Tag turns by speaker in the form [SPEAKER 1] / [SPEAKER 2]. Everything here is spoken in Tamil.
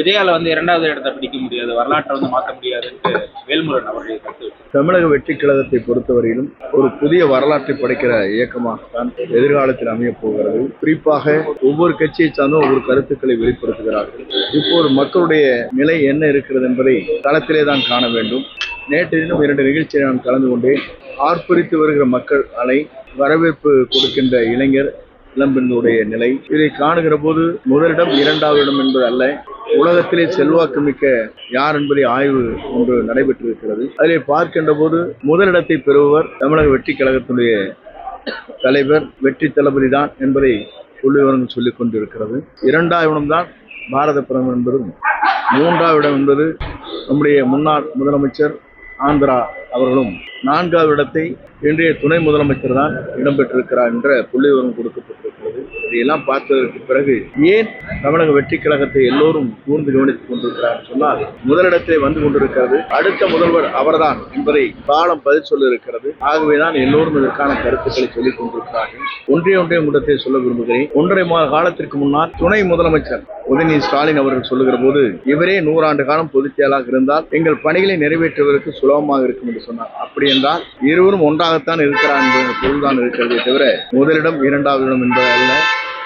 [SPEAKER 1] விஜயால வந்து 2வது இடத்தை பிடிக்க முடியாது, வரலாற்றை வந்து மாற்ற முடியாதுன்னு வேல்முருகன் அவருடைய கருத்து.
[SPEAKER 2] தமிழக வெற்றி கழகத்தை பொறுத்தவரையிலும் ஒரு புதிய வரலாற்றை படைக்கிற இயக்கமாகத்தான் எதிர்காலத்தில் அமைய போகிறது. குறிப்பாக ஒவ்வொரு கட்சியை சார்ந்தும் ஒவ்வொரு கருத்துக்களை வெளிப்படுத்துகிறார்கள். இப்போது மக்களுடைய நிலை என்ன இருக்கிறது என்பதை களத்திலே தான் காண வேண்டும். நேற்று தினம் 2 நிகழ்ச்சியை நான் கலந்து கொண்டேன். ஆர்ப்பரித்து வருகிற மக்கள் அலை, வரவேற்பு கொடுக்கின்ற இளைஞர் இளம்பெண்களுடைய நிலை, இதை காணுகிற போது முதலிடம் 2வது இடம் என்பது அல்ல, உலகத்திலே செல்வாக்கு மிக்க யார் என்பதை ஆய்வு ஒன்று நடைபெற்றிருக்கிறது. அதிலே பார்க்கின்ற போது முதலிடத்தை பெறுபவர் தமிழக வெற்றி கழகத்துடைய தலைவர் வெற்றி தளபதி தான் என்பதை புள்ளிவிவரங்கள் சொல்லிக் கொண்டிருக்கிறது. 2வது இடம் தான் பாரத பிரதமர் என்பதும், 3வது இடம் என்பது நம்முடைய முன்னாள் முதலமைச்சர் ஆந்திரா அவர்களும், 4வது இடத்தை இன்றைய துணை முதலமைச்சர் தான் இடம்பெற்றிருக்கிறார் என்ற புள்ளிவிவரம் கொடுக்கப்பட்டிருக்கிறது. இதையெல்லாம் பார்த்ததற்கு பிறகு ஏன் தமிழக வெற்றி கழகத்தை எல்லோரும் கூர்ந்து கவனித்துக் கொண்டிருக்கிறார் சொன்னால், முதலிடத்திலே வந்து கொண்டிருக்கிறது, அடுத்த முதல்வர் அவர்தான் என்பதை காலம் பதில் சொல்ல இருக்கிறது. ஆகவேதான் எல்லோரும் இதற்கான கருத்துக்களை சொல்லிக் கொண்டிருக்கிறார்கள். ஒன்றைய உங்களிடத்தை சொல்ல விரும்புகிறேன். 1.5 மாத காலத்திற்கு முன்னால் துணை முதலமைச்சர் உதயநிதி ஸ்டாலின் அவர்கள் சொல்லுகிற போது, இவரே 100 ஆண்டு காலம் பொதுச் செயலாளராக இருந்தால் எங்கள் பணிகளை நிறைவேற்றுவதற்கு சுலபமாக இருக்கும் என்று சொன்னார். அப்படி என்றால் இருவரும் ஒன்றாகத்தான் இருக்கிறார் என்ற பொருள்தான் இருக்கிறதே தவிர முதலிடம் 2வது இடம் என்பது அல்ல.